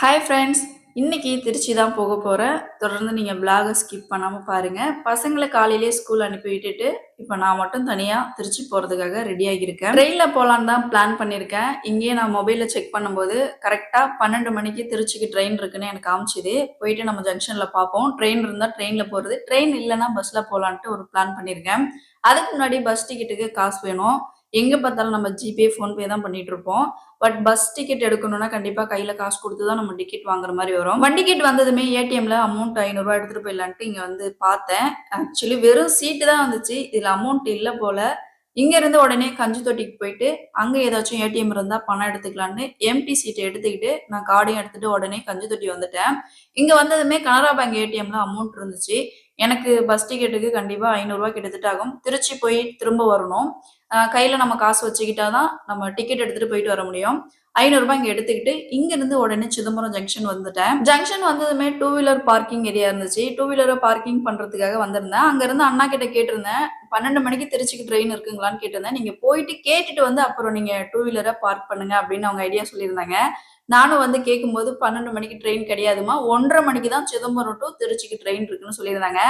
Hi friends, இன்னைக்கு திருச்சி தான் போக போகிறேன். தொடர்ந்து நீங்கள் பிளாகை ஸ்கிப் பண்ணாமல் பாருங்கள். பசங்களை காலையிலே ஸ்கூல் அனுப்பி விட்டுட்டு இப்போ நான் மட்டும் தனியாக திருச்சி போகிறதுக்காக ரெடி ஆகியிருக்கேன். ட்ரெயினில் போகலான்னு தான் பிளான் பண்ணியிருக்கேன். இங்கேயே நான் மொபைலில் செக் பண்ணும்போது கரெக்டாக 12 மணிக்கு திருச்சிக்கு ட்ரெயின் இருக்குன்னு எனக்கு காமிச்சிது. போயிட்டு நம்ம ஜங்ஷனில் பார்ப்போம். ட்ரெயின் இருந்தால் ட்ரெயினில் போகிறது, ட்ரெயின் இல்லைன்னா பஸ்ஸில் போகலான்ட்டு ஒரு பிளான் பண்ணியிருக்கேன். அதுக்கு முன்னாடி பஸ் டிக்கெட்டுக்கு காசு வேணும். எங்கே பார்த்தாலும் நம்ம ஜிபே, ஃபோன்பே தான் பண்ணிட்டு இருப்போம். பட் பஸ் டிக்கெட் எடுக்கணும்னா கண்டிப்பாக கையில் காசு கொடுத்து தான் நம்ம டிக்கெட் வாங்குற மாதிரி வரும். வண்டி டிக்கெட் வந்ததுமே ஏடிஎம்ல அமௌண்ட் 500 எடுத்துகிட்டு போயிடலான்ட்டு இங்கே வந்து பார்த்தேன். ஆக்சுவலி வெறும் சீட்டு தான் வந்துச்சு, இதில் அமௌண்ட் இல்லை போல. இங்கேருந்து உடனே கஞ்சி தொட்டிக்கு போயிட்டு அங்கே ஏதாச்சும் ஏடிஎம் இருந்தால் பணம் எடுத்துக்கலான்னு எம்டி சீட்டை எடுத்துக்கிட்டு நான் கார்டையும் எடுத்துகிட்டு உடனே கஞ்சி தொட்டி வந்துட்டேன். இங்கே வந்ததுமே கனரா பேங்க் ஏடிஎம்ல அமௌண்ட் இருந்துச்சு. எனக்கு பஸ் டிக்கெட்டுக்கு கண்டிப்பாக 500 கிட்டத்தட்ட ஆகும். திருச்சி போய் திரும்ப வரணும். கையில் நம்ம காசு வச்சுக்கிட்டா தான் நம்ம டிக்கெட் எடுத்துகிட்டு போயிட்டு வர முடியும். 500 இங்கே எடுத்துக்கிட்டு இங்கேருந்து உடனே சிதம்பரம் ஜங்ஷன் வந்துட்டேன். ஜங்ஷன் வந்ததுமே 2 வீலர் பார்க்கிங் ஏரியா இருந்துச்சு. 2 வீலரை பார்க்கிங் பண்ணுறதுக்காக வந்திருந்தேன். அங்கேருந்து அண்ணா கிட்ட கேட்டிருந்தேன், 12 மணிக்கு திருச்சிக்கு ட்ரெயின் இருக்குங்களான்னு கேட்டிருந்தேன். நீங்கள் போயிட்டு கேட்டுட்டு வந்து அப்புறம் நீங்கள் 2 வீலரை பார்க் பண்ணுங்க அப்படின்னு அவங்க ஐடியா சொல்லியிருந்தாங்க. நானும் வந்து கேட்கும்போது 12 மணிக்கு ட்ரெயின் கிடையாதுமா, 1:30 மணிக்கு தான் சிதம்பரம் டு திருச்சிக்கு ட்ரெயின் இருக்குன்னு சொல்லியிருந்தாங்க.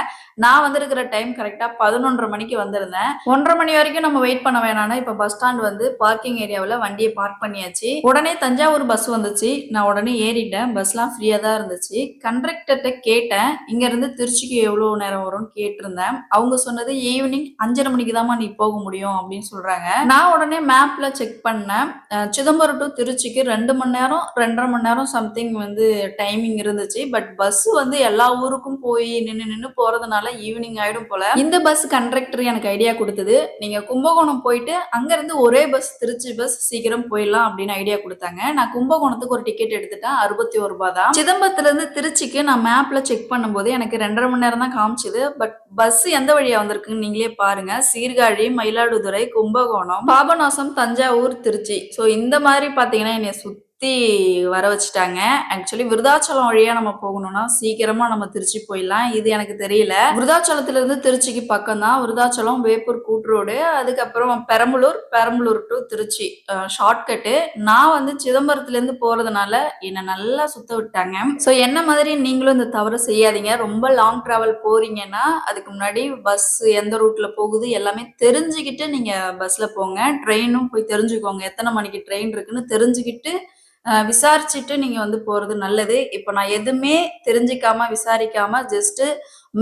நான் வந்திருக்கிற டைம் கரெக்டாக 11:30 மணிக்கு வந்திருந்தேன். 1:30 மணி வரைக்கும் நம்ம வெயிட் பண்ண வேணாம்னா இப்போ பஸ் ஸ்டாண்ட் வந்து பார்க்கிங் ஏரியாவில் வண்டியை பார்க் பண்ணியாச்சு. உடனே தஞ்சாவூர் பஸ் வந்துச்சு. நான் உடனே ஏறிட்டேன். பஸ்லாம் ஃப்ரீயாக தான் இருந்துச்சு. கண்டக்டர்கிட்ட கேட்டேன், இங்கேருந்து திருச்சிக்கு எவ்வளோ நேரம் வரும்னு கேட்டிருந்தேன். அவங்க சொன்னது ஈவினிங் 5:30 மணிக்கு தான்மா நீ போக முடியும் அப்படின்னு சொல்கிறாங்க. நான் உடனே மேப்பில் செக் பண்ணேன். சிதம்பரம் டு திருச்சிக்கு 2 மணி நேரம் 2.5 மணி நேரம் சம்திங் வந்து டைமிங் இருந்துச்சு. பட் பஸ் வந்து எல்லா ஊருக்கும் போய் நின்று போறதுனால ஈவினிங் ஆயிடும் போல. இந்த பஸ் கண்டக்டர் எனக்கு ஐடியா கொடுத்தது, நீங்க கும்பகோணம் போயிட்டு அங்கிருந்து ஒரே பஸ் திருச்சி பஸ் சீக்கிரம் போயிடலாம் அப்படின்னு ஐடியா கொடுத்தாங்க. நான் கும்பகோணத்துக்கு ஒரு டிக்கெட் எடுத்துட்டேன். 61 ரூபாய் தான். சிதம்பரத்துல இருந்து திருச்சிக்கு நான் மேப்ல செக் பண்ணும்போது எனக்கு 2.5 மணி நேரம் தான் காமிச்சுது. பட் பஸ் எந்த வழியா வந்திருக்குன்னு நீங்களே பாருங்க. சீர்காழி, மயிலாடுதுறை, கும்பகோணம், பாபநாசம், தஞ்சாவூர், திருச்சி. ஸோ இந்த மாதிரி பாத்தீங்கன்னா என்னை வர வச்சுட்டாங்க. ஆக்சுவலி விருதாச்சலம் வழியா நம்ம போகணும்னா சீக்கிரமா நம்ம திருச்சி போயிடலாம். இது எனக்கு தெரியல. விருதாச்சலத்துல இருந்து திருச்சிக்கு பக்கம் தான். விருதாச்சலம், வேப்பூர் கூட்ரோடு, அதுக்கப்புறம் பெரம்பலூர் டு திருச்சி ஷார்ட்கட்டு. நான் வந்து சிதம்பரத்துல இருந்து போறதுனால என்னை நல்லா சுத்த விட்டாங்க. ஸோ என்ன மாதிரி நீங்களும் இந்த தவறு செய்யாதீங்க. ரொம்ப லாங் டிராவல் போறீங்கன்னா அதுக்கு முன்னாடி பஸ் எந்த ரூட்ல போகுது எல்லாமே தெரிஞ்சுக்கிட்டு நீங்க பஸ்ல போங்க. ட்ரெயினும் போய் தெரிஞ்சுக்கோங்க, எத்தனை மணிக்கு ட்ரெயின் இருக்குன்னு தெரிஞ்சுக்கிட்டு விசாரிச்சுட்டு நீங்க வந்து போறது நல்லது. இப்போ நான் எதுவுமே தெரிஞ்சுக்காம விசாரிக்காம ஜஸ்ட்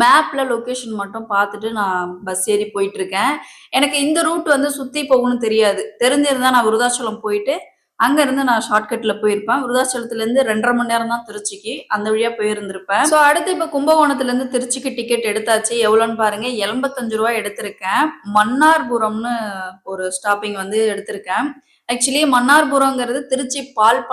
மேப்ல லொகேஷன் மட்டும் பார்த்துட்டு நான் பஸ் ஏறி போயிட்டு இருக்கேன். எனக்கு இந்த ரூட் வந்து சுத்தி போகணும்னு தெரியாது. தெரிஞ்சிருந்தா நான் விருதாச்சலம் போயிட்டு அங்க இருந்து நான் ஷார்ட்கட்ல போயிருப்பேன். விருதாச்சலத்துல இருந்து 2.5 மணி நேரம் தான் திருச்சிக்கு, அந்த வழியா போயிருந்திருப்பேன். ஸோ அடுத்து இப்போ கும்பகோணத்துல இருந்து திருச்சிக்கு டிக்கெட் எடுத்தாச்சு. எவ்வளோன்னு பாருங்க, 85 ரூபாய் எடுத்திருக்கேன். மன்னார்புரம்னு ஒரு ஸ்டாப்பிங் வந்து எடுத்திருக்கேன். ஆக்சுவலி மன்னார்புரங்கிறது திருச்சி பால்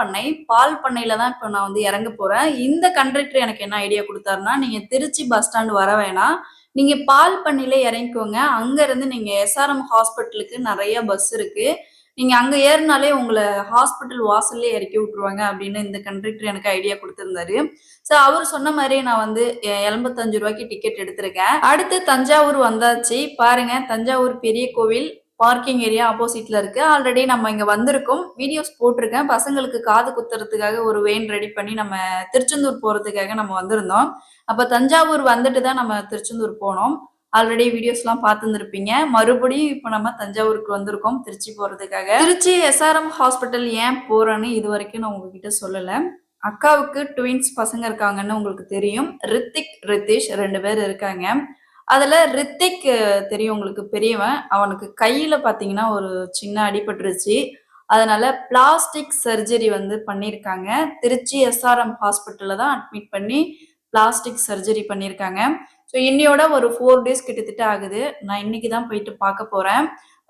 பண்ணையில தான் இப்போ நான் வந்து இறங்க போறேன். இந்த கண்டக்டர் எனக்கு என்ன ஐடியா கொடுத்தாருன்னா, நீங்க திருச்சி பஸ் ஸ்டாண்ட் வர வேணாம், நீங்க பால் பண்ணையில இறங்கிக்கோங்க. அங்க இருந்து நீங்க எஸ்ஆர்எம் ஹாஸ்பிட்டலுக்கு நிறைய பஸ் இருக்கு, நீங்க அங்க ஏறினாலே உங்களை ஹாஸ்பிட்டல் வாசல்லே இறக்கி விட்டுருவாங்க அப்படின்னு இந்த கண்டக்டர் எனக்கு ஐடியா கொடுத்திருந்தாரு. ஸோ அவர் சொன்ன மாதிரி நான் வந்து 85 ரூபாய்க்கு டிக்கெட் எடுத்திருக்கேன். அடுத்து தஞ்சாவூர் வந்தாச்சு. பாருங்க, தஞ்சாவூர் பெரிய கோவில் பார்க்கிங் ஏரியா ஆப்போசிட்ல இருக்கு. ஆல்ரெடி நம்ம இங்க வந்திருக்கோம், வீடியோஸ் போட்டிருக்கேன். பசங்களுக்கு காது குத்துறதுக்காக ஒரு வேன் ரெடி பண்ணி நம்ம திருச்செந்தூர் போறதுக்காக நம்ம வந்திருந்தோம். அப்ப தஞ்சாவூர் வந்துட்டு தான் நம்ம திருச்செந்தூர் போனோம். ஆல்ரெடி வீடியோஸ்லாம் பார்த்துருப்பீங்க. மறுபடியும் இப்போ நம்ம தஞ்சாவூருக்கு வந்திருக்கோம் திருச்சி போறதுக்காக. திருச்சி எஸ்ஆர்எம் ஹாஸ்பிட்டல் ஏன் போறேன்னு இது வரைக்கும் நான் உங்ககிட்ட சொல்லலை. அக்காவுக்கு ட்வின்ஸ் பசங்க இருக்காங்கன்னு உங்களுக்கு தெரியும். ரித்திக், ரித்தீஷ் 2 பேர் இருக்காங்க. அதுல ரித்திக் தெரியும் உங்களுக்கு, பெரியவன். அவனுக்கு கையில பாத்தீங்கன்னா ஒரு சின்ன அடிபட்டுருச்சு. அதனால பிளாஸ்டிக் சர்ஜரி வந்து பண்ணியிருக்காங்க. திருச்சி எஸ்ஆர்எம் ஹாஸ்பிட்டல்ல தான் அட்மிட் பண்ணி பிளாஸ்டிக் சர்ஜரி பண்ணியிருக்காங்க. ஸோ இன்னையோட ஒரு 4 டேஸ் கிட்டத்தட்ட ஆகுது. நான் இன்னைக்கு தான் போயிட்டு பார்க்க போறேன்.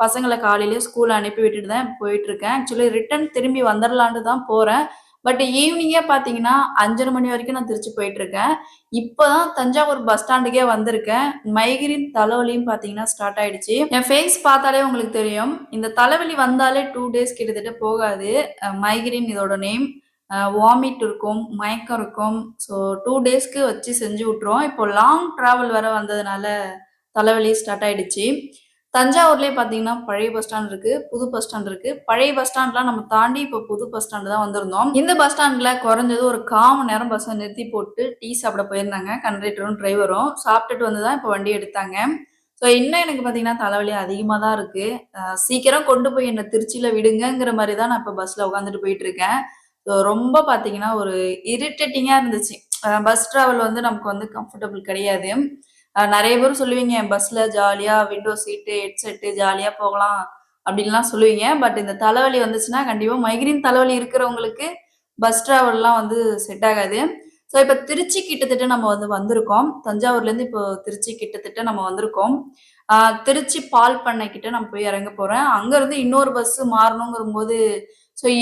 பசங்களை காலையிலேயே ஸ்கூல் அனுப்பி விட்டுட்டு தான் போயிட்டு இருக்கேன். ஆக்சுவலி ரிட்டர்ன் திரும்பி வந்துடலான்னு தான் போறேன். பட் ஈவினிங்கே பார்த்தீங்கன்னா 5:30 மணி வரைக்கும் நான் திருச்சி போயிட்டு இருக்கேன். இப்போதான் தஞ்சாவூர் பஸ் ஸ்டாண்டுக்கே வந்திருக்கேன். மைக்ரேன் தலைவலியும் பார்த்தீங்கன்னா ஸ்டார்ட் ஆயிடுச்சு. என் ஃபேஸ் பார்த்தாலே உங்களுக்கு தெரியும். இந்த தலைவலி வந்தாலே 2 டேஸ் கிட்டத்தட்ட போகாது. மைக்ரேன் இதோட நேம். வாமிட் இருக்கும், மயக்கம் இருக்கும். ஸோ 2 டேஸ்க்கு வச்சு செஞ்சு விட்டுருவோம். இப்போ லாங் ட்ராவல் வர வந்ததுனால தலைவலி ஸ்டார்ட் ஆயிடுச்சு. தஞ்சாவூர்லயே பார்த்தீங்கன்னா, பழைய பஸ் ஸ்டாண்ட் இருக்கு, புது பஸ் ஸ்டாண்ட் இருக்கு. பழைய பஸ் ஸ்டாண்ட்லாம் நம்ம தாண்டி இப்போ புது பஸ் ஸ்டாண்ட் தான் வந்திருந்தோம். இந்த பஸ் ஸ்டாண்ட்ல குறைஞ்சது ஒரு 1/4 மணி நேரம் பஸ்ஸ நிறுத்தி போட்டு டீ சாப்பிட போயிருந்தாங்க. கண்டக்டரும், டிரைவரும். சாப்பிட்டுட்டு வந்து தான் இப்போ வண்டி எடுத்தாங்க. இன்னும் எனக்கு பார்த்தீங்கன்னா, தலைவலி அதிகமா தான் இருக்கு. சீக்கிரம் கொண்டு போய் என்ன திருச்சியில விடுங்கங்கிற மாரி தான் நான் இப்போ பஸ்ல உட்காந்துட்டு போயிட்டுருக்கேன். ரொம்ப பார்த்தீங்கன்னா, ஒரு இரிட்டேட்டிங்கா இருந்துச்சு. பஸ் டிராவல் வந்து நமக்கு வந்து கம்ஃபர்டபுள் கிடையாது. நெறைய பேர் சொல்லுவீங்க, பஸ்ல ஜாலியா விண்டோ சீட்டு, ஹெட்செட்டு ஜாலியா போகலாம் அப்டின்லாம் சொல்லுவீங்க. பட் இந்த தலைவலி வந்துச்சுன்னா, கண்டிப்பா மைக்ரேன் தலைவலி இருக்கிறவங்களுக்கு பஸ் டிராவல்லாம் வந்து செட் ஆகாது. இப்ப திருச்சி கிட்டத்தட்ட நம்ம வந்து வந்திருக்கோம். தஞ்சாவூர்லேருந்து இப்போ திருச்சி கிட்டத்தட்ட நம்ம வந்திருக்கோம். ஆ திருச்சி பால் பண்ணை கிட்ட நான் போய் இறங்க போறேன். அங்கருந்து இன்னொரு பஸ் மாறணுங்கிறம்போது,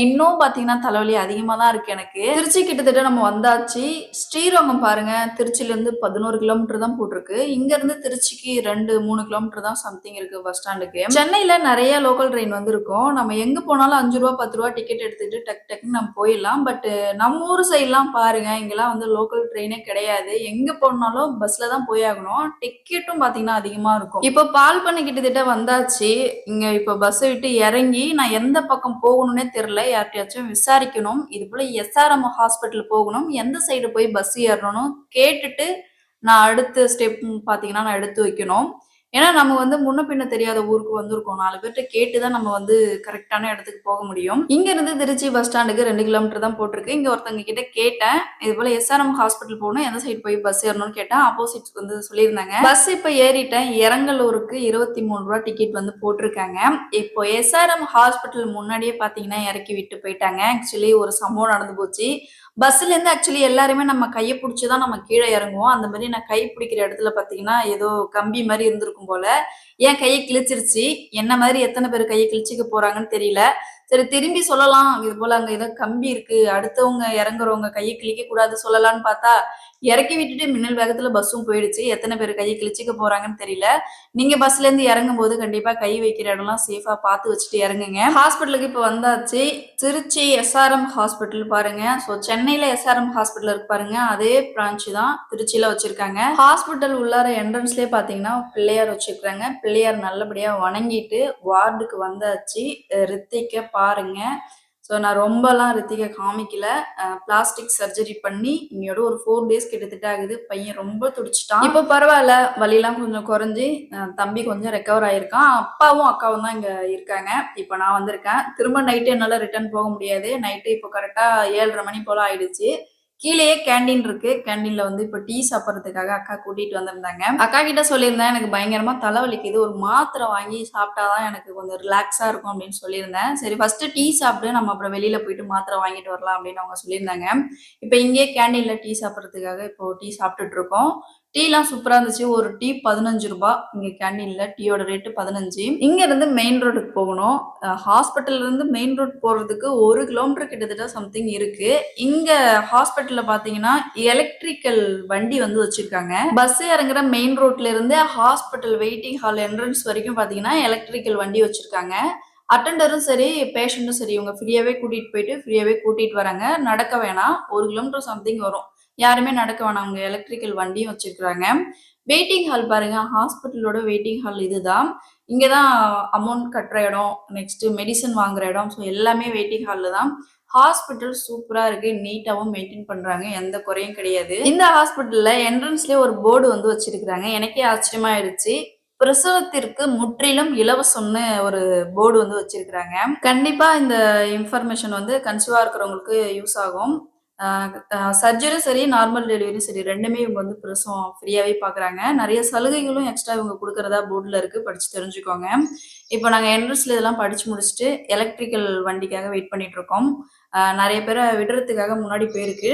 இன்னும் பார்த்தீங்கன்னா, தலைவலி அதிகமா தான் இருக்கு எனக்கு. திருச்சி கிட்டத்தட்ட நம்ம வந்தாச்சு. ஸ்ரீரங்கம் பாருங்க, திருச்சியிலேருந்து 11 கிலோமீட்டர் தான் போட்டிருக்கு. இங்கருந்து திருச்சிக்கு 2, 3 கிலோமீட்டர் தான் சம்திங் இருக்கு பஸ் ஸ்டாண்டுக்கு. சென்னையில நெறைய லோக்கல் ட்ரெயின் வந்து இருக்கும். நம்ம எங்க போனாலும் ரூ. 5 ரூ. 10 டிக்கெட் எடுத்துட்டு டக்குன்னு நம்ம போயிடலாம். பட் நம்ம ஊர் சைட்லாம் பாருங்க, இங்கலாம் வந்து லோக்கல் ட்ரெயினே கிடையாது. எங்க போனாலும் பஸ்ல தான் போயாகணும். டிக்கெட்டும் பார்த்தீங்கன்னா அதிகமா இருக்கும். இப்போ பால் பண்ணை கிட்டத்தட்ட வந்தாச்சு. இங்க இப்போ பஸ்ஸ விட்டு இறங்கி நான் எந்த பக்கம் போகணும்னே தெரியல. யார்ட்டயாச்சும் விசாரிக்கணும். இது போல எஸ்ஆர்எம் ஹாஸ்பிட்டல் போகணும். எந்த சைடு போய் பஸ் ஏறணும்னு கேட்டுட்டு, நான் அடுத்த ஸ்டெப் பார்த்தீங்கன்னா, நான் எடுத்து வைக்கணும். ஏன்னா, நம்ம வந்து முன்ன பின்ன தெரியாத ஊருக்கு வந்திருக்கோம். 4 பேர்ட்ட கேட்டு தான் நம்ம வந்து கரெக்ட்டான இடத்துக்கு போக முடியும். இங்கருந்து திருச்சி பஸ் ஸ்டாண்டுக்கு 2 கிலோமீட்டர் தான் போட்டிருக்கு. இங்க ஒருத்தவங்க கிட்ட கேட்டேன். இது போல எஸ்ஆர்எம் ஹாஸ்பிட்டல் போகணும். எந்த சைடு போய் பஸ் ஏறணும்னு கேட்டேன். ஆப்போசிட் வந்து சொல்லியிருந்தாங்க. பஸ் இப்ப ஏறிட்டேன். எறங்கலூருக்கு ரூ. 23 டிக்கெட் வந்து போட்டிருக்காங்க. இப்போ எஸ்ஆர்எம் ஹாஸ்பிட்டல் முன்னாடியே பார்த்தீங்கன்னா, இறக்கி விட்டு போயிட்டாங்க. ஆக்சுவலி ஒரு சம்பவம் நடந்து போச்சு. பஸ்ஸுலேருந்து ஆக்சுவலி எல்லாருமே நம்ம கைய புடிச்சு தான் நம்ம கீழ இறங்குவோம். அந்த மாரி நான் கை பிடிக்கிற இடத்துல பார்த்தீங்கன்னா, ஏதோ கம்பி மாரி இருந்திருக்கும் போல. என் கைய கிழிச்சிருச்சு. என்ன மாதிரி எத்தன பேர் கைய கிழிச்சுக்க போறாங்கன்னு தெரியல. சரி திரும்பி சொல்லலாம். இது போல அங்க ஏதோ கம்பி இருக்கு. அடுத்தவங்க இறங்குறவங்க கைய கிழிக்கக்கூடாது சொல்லலான்னு பார்த்தா, இறக்கி விட்டுட்டு மின்னல் வேகத்துல பஸ்ஸும் போயிடுச்சு. எத்தன பேர் கைய கிழிச்சுக்க போறாங்கன்னு தெரியல. நீங்க பஸ்லேருந்து இறங்கும்போது கண்டிப்பா கை வைக்கிற இடம்லாம் சேஃபா பார்த்து வச்சுட்டு இறங்குங்க. ஹாஸ்பிட்டலுக்கு இப்ப வந்தாச்சு. திருச்சி எஸ்ஆர்எம் ஹாஸ்பிட்டல் பாருங்க. சென்னையில எஸ்ஆர்எம் ஹாஸ்பிட்டல் இருக்கு பாருங்க. அதே பிரான்ச் தான் திருச்சியில வச்சிருக்காங்க. ஹாஸ்பிட்டல் உள்ளார என்ட்ரன்ஸ்லயே பார்த்தீங்கன்னா, பிள்ளையார் வச்சிருக்காங்க. பிள்ளையார் நல்லபடியா வணங்கிட்டு வார்டுக்கு வந்தாச்சு. ரித்திக்க பாருங்க. நான் ரொம்பலாம் ரித்திக காமிக்கல. பிளாஸ்டிக் சர்ஜரி பண்ணி இன்னையோட ஒரு 4 டேஸ் கிட்டத்தட்ட ஆகுது. பையன் ரொம்ப துடிச்சுட்டான். இப்போ பரவால்ல. வலிலாம் கொஞ்சம் குறைஞ்சு தம்பி கொஞ்சம் ரெக்கவர் ஆயிருக்கான். அப்பாவும், அக்காவும் தான் இங்க இருக்காங்க. இப்ப நான் வந்திருக்கேன். திரும்ப நைட்டு என்னால ரிட்டர்ன் போக முடியாது. நைட்டு இப்போ கரெக்ட்டா 7:30 மணி போல ஆயிடுச்சு. கீழயே கேண்டீன் இருக்கு. கேண்டீன்ல வந்து இப்ப டீ சாப்பிடுறதுக்காக அக்கா கூட்டிட்டு வந்திருந்தாங்க. அக்கா கிட்ட சொல்லியிருந்தேன், எனக்கு பயங்கரமா தலைவலிக்குது. ஒரு மாத்திரை வாங்கி சாப்பிட்டா தான் எனக்கு கொஞ்சம் ரிலாக்ஸா இருக்கும் அப்படின்னு சொல்லியிருந்தேன். சரி ஃபர்ஸ்ட்டு டீ சாப்பிடு. நம்ம அப்புறம் வெளியில போயிட்டு மாத்திரை வாங்கிட்டு வரலாம் அப்படின்னு அவங்க சொல்லியிருந்தாங்க. இப்ப இங்கேயே கேண்டீன்ல டீ சாப்பிடுறதுக்காக இப்போ டீ சாப்பிட்டுட்டு இருக்கோம். டீலாம் சூப்பரா இருந்துச்சு. ஒரு டீ ரூ. 15. இங்க கேண்டீன்ல டீயோட ரேட்டு 15. இங்க இருந்து மெயின் ரோடுக்கு போகணும். ஹாஸ்பிட்டல்ல இருந்து மெயின் ரோட் போறதுக்கு 1 கிலோமீட்டர் கிட்டத்தட்ட சம்திங் இருக்கு. இங்க ஹாஸ்பிட்டல்ல பாத்தீங்கன்னா எலக்ட்ரிக்கல் வண்டி வந்து வச்சிருக்காங்க. பஸ் இறங்குற மெயின் ரோட்ல இருந்து ஹாஸ்பிட்டல் வெயிட்டிங் ஹால் என்ட்ரன்ஸ் வரைக்கும் பாத்தீங்கன்னா எலக்ட்ரிக்கல் வண்டி வச்சிருக்காங்க. அட்டெண்டரும் சரி, பேஷண்ட்டும் சரி இவங்க ஃப்ரீயாவே கூட்டிட்டு போயிட்டு ஃப்ரீயாவே கூட்டிட்டு வராங்க. நடக்க வேணாம். 1 கிலோமீட்டர் சம்திங் வரும். யாருமே நடக்க வேணாம். அவங்க எலக்ட்ரிக்கல் வண்டியும் வச்சிருக்காங்க. வெயிட்டிங் ஹால் பாருங்க. ஹாஸ்பிட்டலோட வெயிட்டிங் ஹால் இதுதான். இங்க தான் அமௌண்ட் கட்டுற இடம், நெக்ஸ்ட் மெடிசின் வாங்குற இடம். எல்லாமே வெயிட்டிங் ஹால்ல தான். ஹாஸ்பிட்டல் சூப்பரா இருக்கு. நீட்டாவும் மெயின்டெயின் பண்றாங்க. எந்த குறையும் கிடையாது. இந்த ஹாஸ்பிட்டல்ல என்ட்ரன்ஸ்லயே ஒரு போர்டு வந்து வச்சிருக்காங்க. எனக்கே ஆச்சரியமாயிடுச்சு. பிரசவத்திற்கு முற்றிலும் இலவசம்னு ஒரு போர்டு வந்து வச்சிருக்காங்க. கண்டிப்பா இந்த இன்ஃபர்மேஷன் வந்து கன்சீவா இருக்கிறவங்களுக்கு யூஸ் ஆகும். சர்ஜரியும் சரி, நார்மல் டெலிவரியும் சரி 2மே இவங்க வந்து பிரசவம் ஃப்ரீயாவே பார்க்குறாங்க. நெறைய சலுகைகளும் எக்ஸ்ட்ரா இவங்க குடுக்குறதா போர்டுல இருக்கு. படிச்சு தெரிஞ்சுக்கோங்க. இப்போ நாங்க என்ட்ரன்ஸ்ல இதெல்லாம் படிச்சு முடிச்சுட்டு எலக்ட்ரிக்கல் வண்டிக்காக வெயிட் பண்ணிட்டு இருக்கோம். நெறைய பேர விடுறதுக்காக முன்னாடி போயிருக்கு.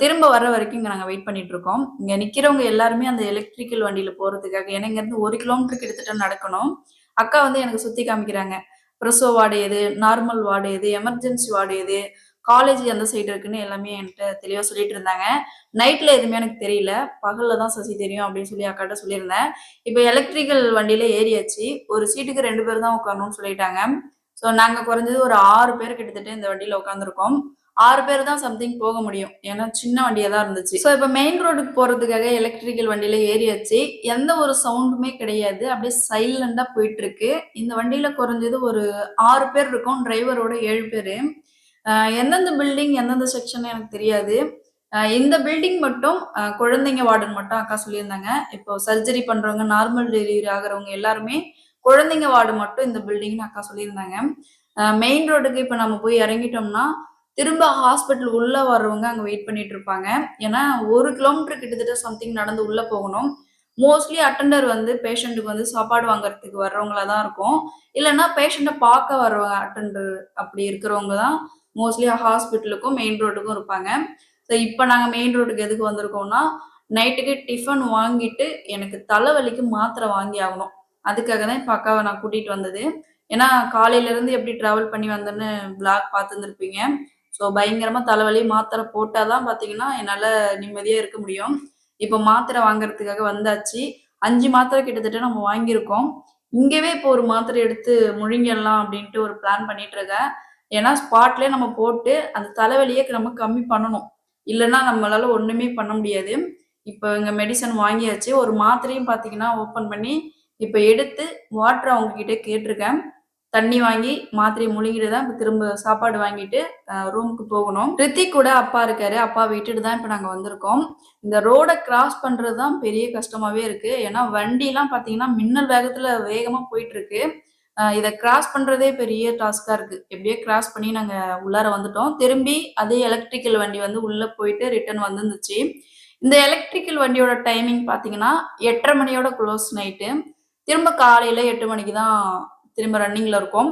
திரும்ப வர்ற வரைக்கும் இங்க நாங்க வெயிட் பண்ணிட்டு இருக்கோம். இங்க நிக்கிறவங்க எல்லாருமே அந்த எலக்ட்ரிக்கல் வண்டியில போறதுக்காக ஏன்னா இங்கருந்து 1 கிலோமீட்டர் கிட்டத்தட்ட நடக்கணும். அக்கா வந்து எனக்கு சுத்தி காமிக்கிறாங்க. பிரசவ வார்டு எது? நார்மல் வார்டு எது? எமர்ஜென்சி வார்டு எது? காலேஜ் எந்த சைடு இருக்குன்னு எல்லாமே என்கிட்ட தெளிவா சொல்லிட்டு இருந்தாங்க. நைட்ல எதுவுமே எனக்கு தெரியல. பகல்ல தான் சசி தெரியும் அப்படின்னு சொல்லி அக்காட்ட சொல்லியிருந்தேன். இப்ப எலக்ட்ரிக்கல் வண்டியில ஏறியாச்சு. ஒரு சீட்டுக்கு 2 பேர் தான் உட்காரணும்னு சொல்லிட்டாங்க. நாங்க குறைஞ்சது ஒரு 6 பேர் கிட்டத்தட்ட இந்த வண்டியில உட்காந்துருக்கோம். 6 பேர் தான் சம்திங் போக முடியும். ஏன்னா சின்ன வண்டியா தான் இருந்துச்சு. ஸோ இப்ப மெயின் ரோடுக்கு போறதுக்காக எலக்ட்ரிக்கல் வண்டியில ஏறியாச்சு. எந்த ஒரு சவுண்டுமே கிடையாது. அப்படியே சைலண்டா போயிட்டுருக்கு. இந்த வண்டியில குறைஞ்சது ஒரு 6 பேர் இருக்கோம். டிரைவரோட 7 பேரு. அ எந்தெந்த பில்டிங், எந்தெந்த செக்ஷன்னு எனக்கு தெரியாது. இந்த பில்டிங் மட்டும் குழந்தைங்க வார்டன் மட்டும் அக்கா சொல்லியிருந்தாங்க. இப்போ சர்ஜரி பண்றவங்க, நார்மல் டெலிவரி ஆகுறவங்க எல்லாருமே குழந்தைங்க வார்டு மட்டும் இந்த பில்டிங்ன்னு அக்கா சொல்லியிருந்தாங்க. மெயின் ரோடுக்கு இப்ப நம்ம போய் இறங்கிட்டோம்னா, திரும்ப ஹாஸ்பிட்டல் உள்ள வர்றவங்க அங்க வெயிட் பண்ணிட்டு இருப்பாங்க. ஏன்னா 1 கிலோமீட்டர் கிட்டத்தட்ட சம்திங் நடந்து உள்ள போகணும். மோஸ்ட்லி அட்டெண்டர் வந்து பேஷண்ட்டுக்கு வந்து சாப்பாடு வாங்குறதுக்கு வர்றவங்களா தான் இருக்கும். இல்லன்னா பேஷண்ட்ட பார்க்க வர்றவங்க அட்டெண்டர் அப்படி இருக்கிறவங்க தான் மோஸ்ட்லி ஹாஸ்பிட்டலுக்கும், மெயின் ரோட்டுக்கும் இருப்பாங்க. ஸோ இப்ப நாங்க மெயின் ரோட்டுக்கு எதுக்கு வந்திருக்கோம்னா, நைட்டுக்கு டிஃபன் வாங்கிட்டு எனக்கு தலைவலிக்கு மாத்திரை வாங்கி ஆகணும். அதுக்காக தான் இப்ப அக்காவ நான் கூட்டிட்டு வந்தது. ஏன்னா காலையில இருந்து எப்படி டிராவல் பண்ணி வந்தேன்னு விளாக் பார்த்துருந்துருப்பீங்க. ஸோ பயங்கரமா தலைவலி, மாத்திரை போட்டா தான் பார்த்தீங்கன்னா, என்னால நிம்மதியா இருக்க முடியும். இப்ப மாத்திரை வாங்குறதுக்காக வந்தாச்சு. 5 மாத்திரை கிட்டத்தட்ட நம்ம வாங்கியிருக்கோம். இங்கவே இப்போ ஒரு மாத்திரை எடுத்து முழுங்கிடலாம் அப்படின்ட்டு ஒரு பிளான் பண்ணிட்டு இருக்கேன். ஏன்னா ஸ்பாட்லயே நம்ம போட்டு அந்த தலைவலிய நம்ம கம்மி பண்ணணும். இல்லன்னா நம்மளால ஒண்ணுமே பண்ண முடியாது. இப்ப இங்க மெடிசன் வாங்கியாச்சு. ஒரு மாத்திரையும் பார்த்தீங்கன்னா, ஓப்பன் பண்ணி இப்ப எடுத்து வாட்டர் அவங்க கிட்ட கேட்டுருக்கேன். தண்ணி வாங்கி மாத்திரைய முழுங்கிட்டு தான் இப்ப திரும்ப சாப்பாடு வாங்கிட்டு ரூமுக்கு போகணும். ரித்திக் கூட அப்பா இருக்காரு. அப்பா விட்டுட்டு தான் இப்ப நாங்க வந்திருக்கோம். இந்த ரோட கிராஸ் பண்றது தான் பெரிய கஷ்டமாவே இருக்கு. ஏன்னா வண்டிலாம் பார்த்தீங்கன்னா, மின்னல் வேகத்துல வேகமா போயிட்டுருக்கு. இத கிராஸ் பண்றதே பெரிய டாஸ்க்கா இருக்கு. எப்படியோ கிராஸ் பண்ணி நாங்க உள்ளார வந்துட்டோம். திரும்பி அதே எலக்ட்ரிக்கல் வண்டி வந்து உள்ள போயிட்டு ரிட்டர்ன் வந்துருந்துச்சு. இந்த எலக்ட்ரிக்கல் வண்டியோட டைமிங் பார்த்தீங்கன்னா, 8:30 மணியோட குளோஸ் நைட்டு. திரும்ப காலையில 8 மணிக்கு தான் திரும்ப ரன்னிங்ல இருக்கும்.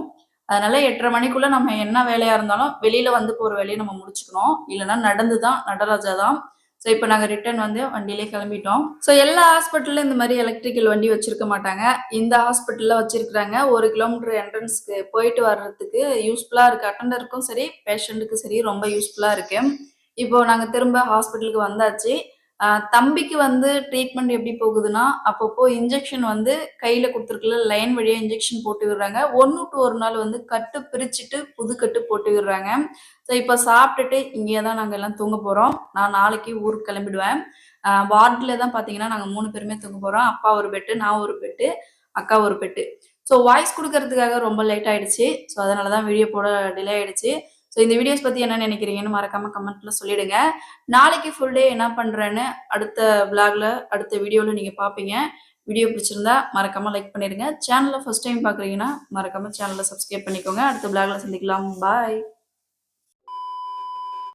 அதனால 8:30 மணிக்குள்ள நம்ம என்ன வேலையா இருந்தாலும் வெளியில வந்து போற வேலைய நம்ம முடிச்சுக்கணும். இல்லன்னா நடந்து தான் நடராஜா தான். ஸோ இப்ப நாங்க ரிட்டர்ன் வந்து வண்டியிலே கிளம்பிட்டோம். ஸோ எல்லா ஹாஸ்பிட்டல்லும் இந்த மாரி எலக்ட்ரிக்கல் வண்டி வச்சிருக்க மாட்டாங்க. இந்த ஹாஸ்பிட்டல்ல வச்சிருக்கிறாங்க. 1 கிலோமீட்டர் என்ட்ரன்ஸ்க்கு போயிட்டு வர்றதுக்கு யூஸ்ஃபுல்லா இருக்கு. அட்டெண்டருக்கும் சரி, பேஷண்ட்டுக்கும் சரி ரொம்ப யூஸ்ஃபுல்லா இருக்கு. இப்போ நாங்க திரும்ப ஹாஸ்பிட்டலுக்கு வந்தாச்சு. தம்பிக்கு வந்து ட்ரீட்மெண்ட் எப்படி போகுதுன்னா, அப்பப்போ இன்ஜெக்ஷன் வந்து கையில குடுத்துருக்குல லைன் வழியா இன்ஜெக்ஷன் போட்டு விடுறாங்க. 1 டூ 1 நாள் வந்து கட்டு பிரிச்சுட்டு, புது கட்டு போட்டு விடுறாங்க. ஸோ இப்ப சாப்பிட்டுட்டு இங்கேயே தான் நாங்க எல்லாம் தூங்க போறோம். நான் நாளைக்கு ஊருக்கு கிளம்பிடுவேன். வார்டுல தான் பார்த்தீங்கன்னா, நாங்க 3 பேருமே தூங்க போறோம். அப்பா ஒரு பெட்டு, நான் ஒரு பெட்டு, அக்கா ஒரு பெட்டு. ஸோ வாய்ஸ் குடுக்கறதுக்காக ரொம்ப லேட் ஆயிடுச்சு. ஸோ அதனால தான் வீடியோ போட டிலே ஆயிடுச்சு. ஸோ இந்த வீடியோஸ் பத்தி என்ன நினைக்கிறீங்கன்னு மறக்காம கமெண்ட்ல சொல்லிடுங்க. நாளைக்கு ஃபுல் டே என்ன பண்றேன்னு அடுத்த விளாக்ல, அடுத்த வீடியோல நீங்க பார்ப்பீங்க. வீடியோ பிடிச்சிருந்தா மறக்காம லைக் பண்ணிடுங்க. சேனல ஃபர்ஸ்ட் டைம் பார்க்குறீங்கன்னா, மறக்காம சேனல சப்ஸ்கிரைப் பண்ணிக்கோங்க. அடுத்த விளாக்ல சந்திக்கலாம். பாய்.